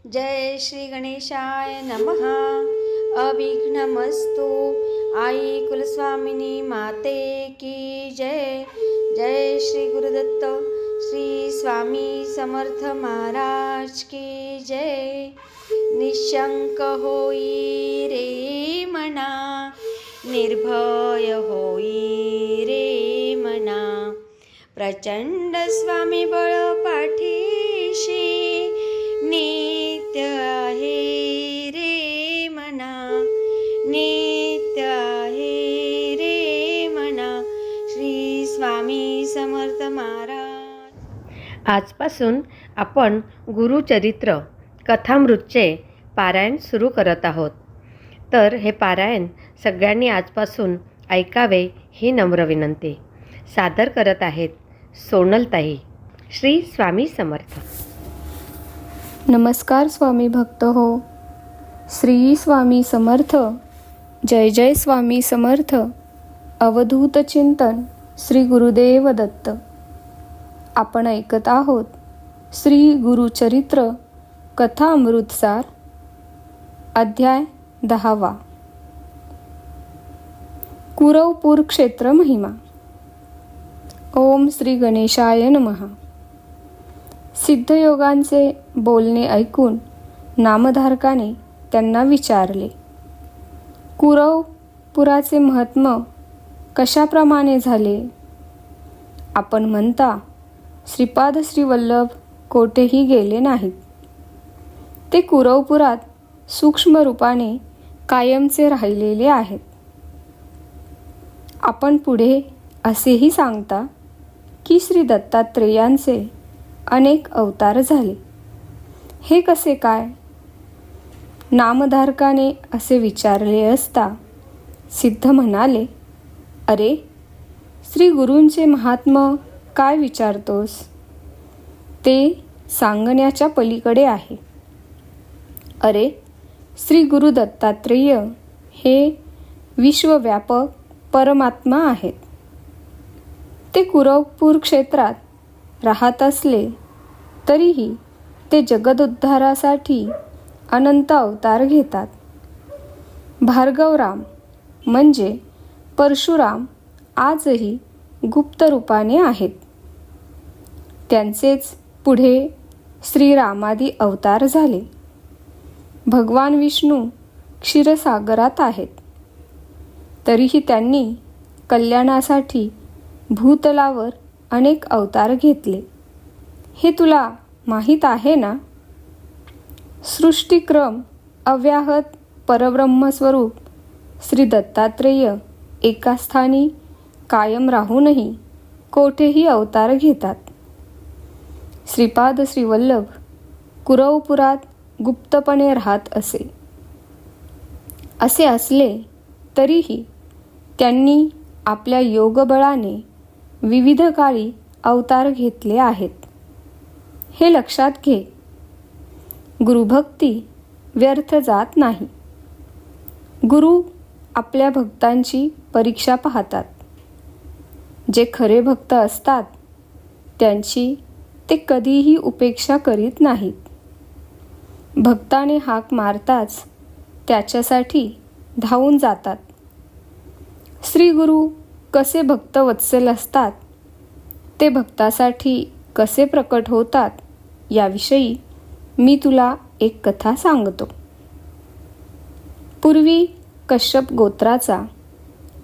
जय श्री गणेशाय नमः। अविघ्नमस्तु। आई कुलस्वामिनी माते की जय। जय श्री गुरुदत्त श्री स्वामी समर्थ महाराज की जय। निशंक होई रे मना, निर्भय होई रे मना, प्रचंड स्वामी बळ पाठीशी, नित्य आहे रे मना, नित्य आहे रे मना। श्री स्वामी समर्थ महाराज। आजपासून आपण गुरुचरित्र कथामृतचे पारायण सुरू करत आहोत. तर हे पारायण सगळ्यांनी आजपासून ऐकावे ही नम्र विनंती. सादर करत आहेत सोनलताई. श्री स्वामी समर्थ. नमस्कार स्वामी भक्त हो. श्री स्वामी समर्थ. जय जय स्वामी समर्थ. अवधूत चिंतन श्री गुरुदेव दत्त. आपण ऐकत आहोत श्री गुरुचरित्र कथा अमृतसार, अध्याय 10. कुरवपूर क्षेत्र महिमा. ओम श्री गणेशाय नमः. सिद्धयोगांचे बोलणे ऐकून नामधारकाने त्यांना विचारले, कुरवपुराचे महात्म्य कशाप्रमाणे झाले? आपण म्हणता श्रीपाद श्रीवल्लभ कोठेही गेले नाहीत. ते कुरवपुरात सूक्ष्म रूपाने कायमचे राहिलेले आहेत. आपण पुढे असेही सांगता की श्री दत्तात्रेयांचे अनेक अवतार झाले. हे कसे काय? नामधारकाने असे विचारले असता सिद्ध म्हणाले, अरे श्री गुरूंचे महात्म्य काय विचारतोस? ते सांगण्याच्या पलीकडे आहे. अरे श्री गुरु दत्तात्रेय हे विश्वव्यापक परमात्मा आहेत. ते कुरवपूर क्षेत्रात राहत असले तरीही ते जगदुद्धारासाठी अनंत अवतार घेतात. भार्गवराम म्हणजे परशुराम आजही गुप्त रूपाने आहेत. त्यांचेच पुढे श्रीरामादी अवतार झाले. भगवान विष्णू क्षीरसागरात आहेत. तरीही त्यांनी कल्याणासाठी भूतलावर अनेक अवतार घेतले. हे तुला माहीत आहे ना? सृष्टिक्रम अव्याहत परब्रह्मस्वरूप श्री दत्तात्रेय एका स्थानी कायम राहूनही कोठेही अवतार घेतात. श्रीपाद श्रीवल्लभ कुरवपुरात गुप्तपणे राहत असे. असे असले तरीही त्यांनी आपल्या योगबळाने विविध काळी अवतार घेतले आहेत. हे लक्षात घे. गुरुभक्ती व्यर्थ जात नाही. गुरु आपल्या भक्तांची परीक्षा पाहतात. जे खरे भक्त असतात त्यांची ते कधीही उपेक्षा करीत नाहीत. भक्ताने हाक मारताच त्याच्यासाठी धावून जातात. श्री गुरु कसे भक्तवत्सल असतात, ते भक्तासाठी कसे प्रकट होतात याविषयी मी तुला एक कथा सांगतो. पूर्वी कश्यप गोत्राचा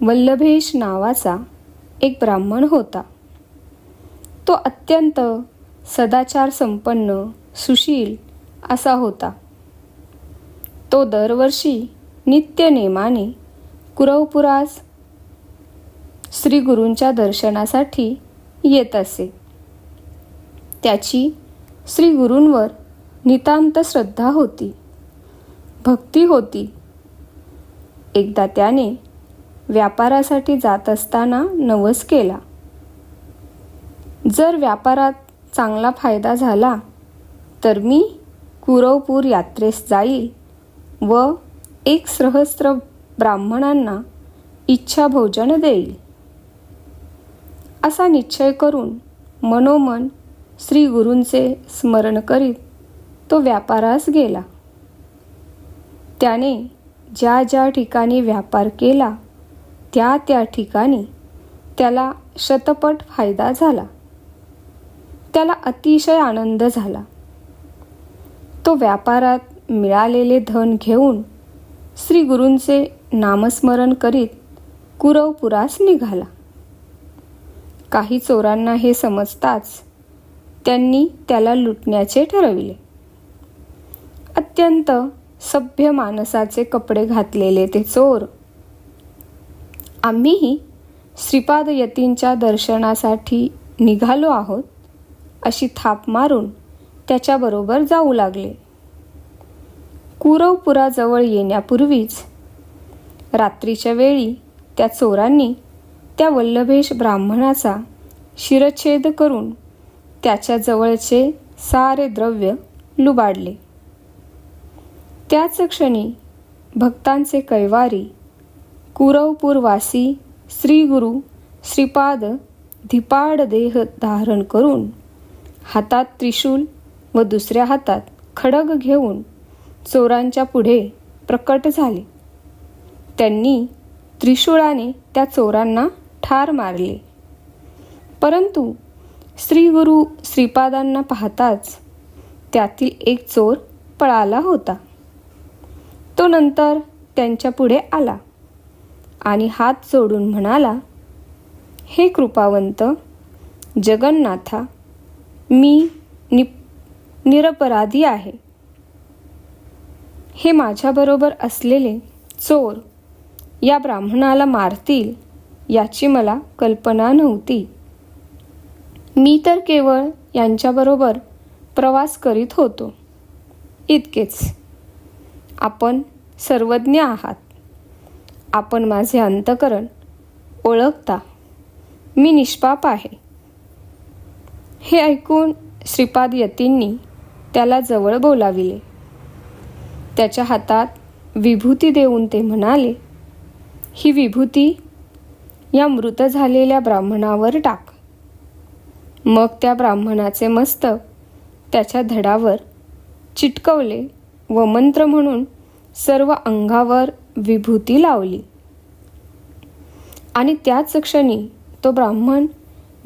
वल्लभेश नावाचा एक ब्राह्मण होता. तो अत्यंत सदाचार संपन्न, सुशील असा होता. तो दरवर्षी नित्यनेमाने कुरवपुरास श्री गुरूंच्या दर्शनासाठी येत असे. त्याची श्री गुरूंवर नितांत श्रद्धा होती, भक्ती होती. एकदा त्याने व्यापारासाठी जात असताना नवस केला, जर व्यापारात चांगला फायदा झाला तर मी कुरवपूर यात्रेस जाईल व 1 सहस्त्र ब्राह्मणांना इच्छा भोजन देईल. असा निश्चय करून मनोमन श्री गुरूंचे स्मरण करीत तो व्यापारास गेला. त्याने ज्या ज्या ठिकाणी व्यापार केला त्या त्या ठिकाणी त्याला शतपट फायदा झाला. त्याला अतिशय आनंद झाला. तो व्यापारात मिळालेले धन घेऊन श्री गुरूंचे नामस्मरण करीत कुरवपुरास निघाला. काही चोरांना हे समजताच त्यांनी त्याला लुटण्याचे ठरविले. अत्यंत सभ्य माणसाचे कपडे घातलेले ते चोर, आम्हीही श्रीपाद यतींच्या दर्शनासाठी निघालो आहोत अशी थाप मारून त्याच्याबरोबर जाऊ लागले. कुरवपुराजवळ येण्यापूर्वीच रात्रीच्या वेळी त्या चोरांनी त्या वल्लभेश ब्राह्मणाचा शिरच्छेद करून त्याच्या जवळचे सारे द्रव्य लुबाडले. त्याच क्षणी भक्तांचे कैवारी कुरवपूरवासी श्री गुरु श्रीपाद धिपाड देह धारण करून हातात त्रिशूल व दुसऱ्या हातात खड्ग घेऊन चोरांच्या पुढे प्रकट झाले. त्यांनी त्रिशूळाने त्या चोरांना ठार मारले. परंतु श्री गुरु श्रीपादांना पाहताच त्यातील एक चोर पळाला होता. तो नंतर त्यांच्या पुढे आला आणि हात जोडून म्हणाला, हे कृपावंत जगन्नाथा, मी निरपराधी आहे. हे माझ्याबरोबर असलेले चोर या ब्राह्मणाला मारतील याची मला कल्पना नव्हती. मी तर केवळ यांच्याबरोबर प्रवास करीत होतो, इतकेच. आपण सर्वज्ञ आहात. आपण माझे अंतःकरण ओळखता. मी निष्पाप आहे. हे ऐकून श्रीपाद यतींनी त्याला जवळ बोलाविले. त्याच्या हातात विभूती देऊन ते म्हणाले, ही विभूती या मृत झालेल्या ब्राह्मणावर टाक. मग त्या ब्राह्मणाचे मस्तक त्याच्या धडावर चिटकवले व मंत्र म्हणून सर्व अंगावर विभूती लावली. आणि त्याच क्षणी तो ब्राह्मण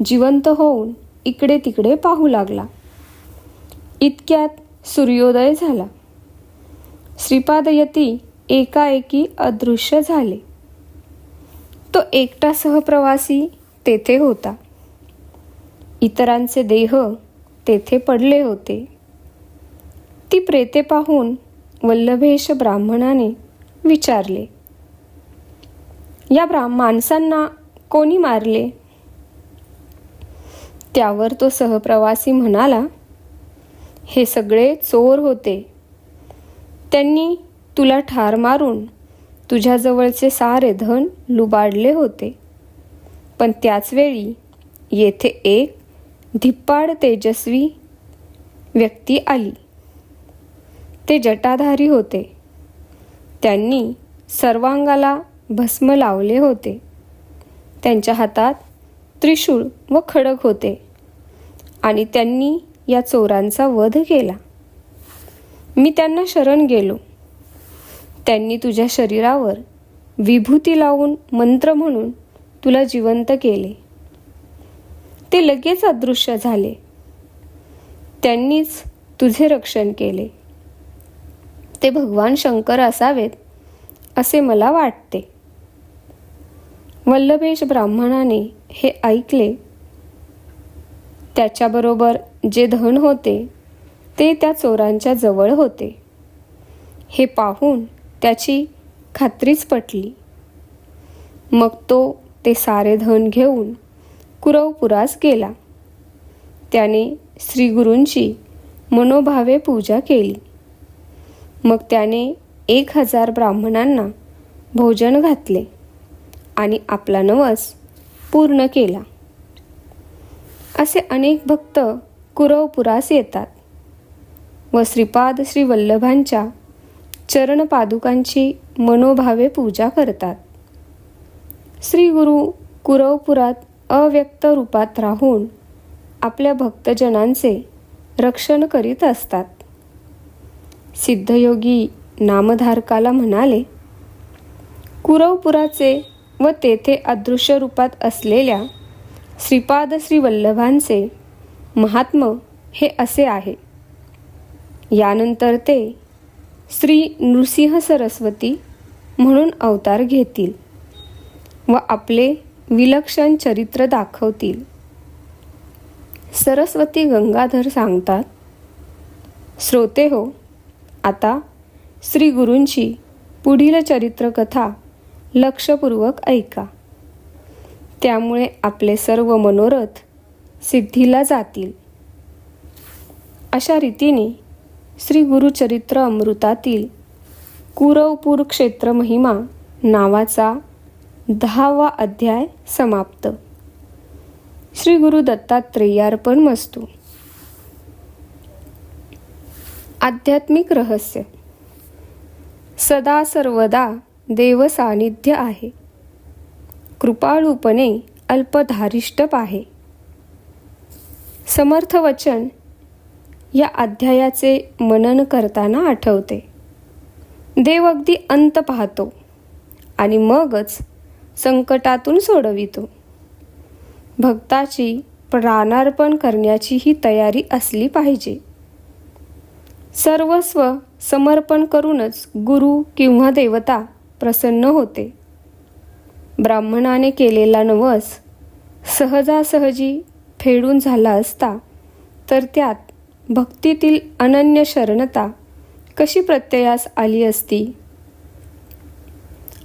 जिवंत होऊन इकडे तिकडे पाहू लागला. इतक्यात सूर्योदय झाला. श्रीपाद यती एकाएकी अदृश्य झाले. तो एकटा सहप्रवासी तेथे होता. इतरांचे देह तेथे पडले होते. ती प्रेते पाहून वल्लभेश ब्राह्मणाने विचारले, या माणसांना कोणी मारले? त्यावर तो सहप्रवासी म्हणाला, हे सगळे चोर होते. त्यांनी तुला ठार मारून तुझ्याजवळचे सारे धन लुबाडले होते. पण त्याचवेळी येथे एक धिप्पाड तेजस्वी व्यक्ती आली. ते जटाधारी होते. त्यांनी सर्वांगाला भस्म लावले होते. त्यांच्या हातात त्रिशूळ व खड्ग होते आणि त्यांनी या चोरांचा वध केला. मी त्यांना शरण गेलो. त्यांनी तुझ्या शरीरावर विभूती लावून मंत्र म्हणून तुला जिवंत केले. ते लगेच अदृश्य झाले. त्यांनीच तुझे रक्षण केले. ते भगवान शंकर असावेत असे मला वाटते. वल्लभेश ब्राह्मणाने हे ऐकले. त्याच्याबरोबर जे धन होते ते त्या चोरांच्या जवळ होते. हे पाहून त्याची खात्रीच पटली. मग तो ते सारे धन घेऊन कुरवपुरास गेला. त्याने श्रीगुरूंची मनोभावे पूजा केली. मग त्याने 1000 ब्राह्मणांना भोजन घातले आणि आपला नवस पूर्ण केला. असे अनेक भक्त कुरवपुरास येतात व श्रीपाद श्री वल्लभांच्या चरणपादुकांची मनोभावे पूजा करतात. श्री गुरु कुरवपुरात अव्यक्त रूपात राहून आपल्या भक्तजनांचे रक्षण करीत असतात. सिद्धयोगी नामधारकाला म्हणाले, कुरवपुराचे व तेथे अदृश्य रूपात असलेल्या श्रीपाद श्री वल्लभांचे महात्म्य हे असे आहे. यानंतर ते श्री नृसिंह सरस्वती म्हणून अवतार घेतील व आपले विलक्षण चरित्र दाखवतील. सरस्वती गंगाधर सांगतात, श्रोते हो, आता श्री गुरूंची पुढील चरित्रकथा लक्षपूर्वक ऐका. त्यामुळे आपले सर्व मनोरथ सिद्धीला जातील. अशा रीतीने श्री गुरुचरित्र अमृतातील कुरवपूर क्षेत्र महिमा नावाचा 10वा अध्याय समाप्त. श्री गुरु दत्तात्रेयार्पणमस्तु. आध्यात्मिक रहस्य. सदा सर्वदा देव सानिध्य आहे. कृपाळूपणे अल्पधारिष्ट पाहे. समर्थ वचन या अध्यायाचे मनन करताना आठवते. देव अगदी अंत पाहतो आणि मगच संकटातून सोडवितो. भक्ताची प्राणार्पण करण्याची ही तयारी असली पाहिजे. सर्वस्व समर्पण करूनच गुरु किंवा देवता प्रसन्न होते. ब्राह्मणाने केलेला नवस सहजासहजी फेडून झाला असता तर त्यात भक्तीतील अनन्य शरणता कशी प्रत्ययास आली असती.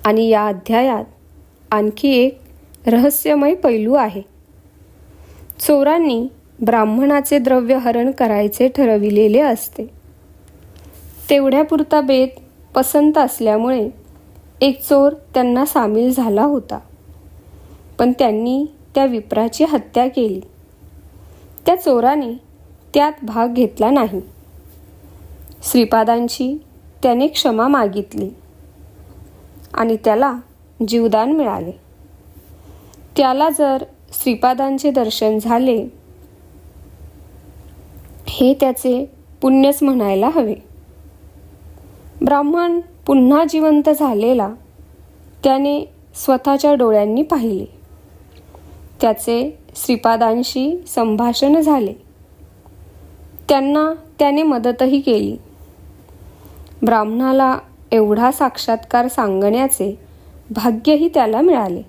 आणि या अध्यायात आणखी एक रहस्यमय पैलू आहे. चोरांनी ब्राह्मणाचे द्रव्य हरण करायचे ठरविलेले असते. तेवढ्यापुरता बेत पसंत असल्यामुळे एक चोर त्यांना सामील झाला होता. पण त्यांनी त्या विप्राची हत्या केली. त्या चोराने त्यात भाग घेतला नाही. श्रीपादांची त्याने क्षमा मागितली आणि त्याला जीवदान मिळाले. त्याला जर श्रीपादांचे दर्शन झाले हे त्याचे पुण्यच म्हणायला हवे. ब्राह्मण पुन्हा जिवंत झालेला त्याने स्वतःच्या डोळ्यांनी पाहिले. त्याचे श्रीपादांशी संभाषण झाले. त्यांना त्याने मदतही केली. ब्राह्मणाला एवढा साक्षात्कार सांगण्याचे भाग्यही त्याला मिळाले.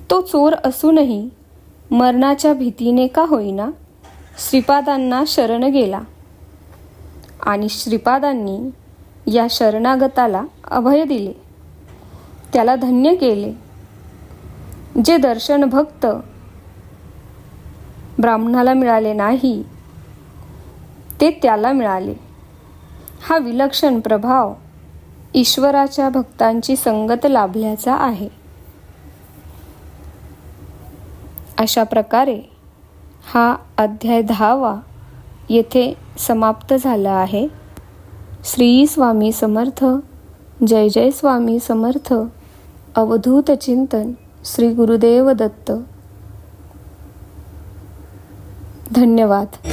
तो चोर असूनही मरणाच्या भीतीने का होईना श्रीपादांना शरण गेला आणि श्रीपादांनी या शरणागताला अभय दिले. त्याला धन्य केले. जे दर्शन भक्त ब्राह्मणाला मिळाले नाही ते त्याला मिळाले. हा विलक्षण प्रभाव ईश्वराच्या भक्तांची संगत लाभल्याचा आहे. अशा प्रकारे हा अध्याय 10वा येथे समाप्त झाला आहे. श्री स्वामी समर्थ. जय जय स्वामी समर्थ. अवधूत चिंतन श्री गुरुदेव दत्त. धन्यवाद.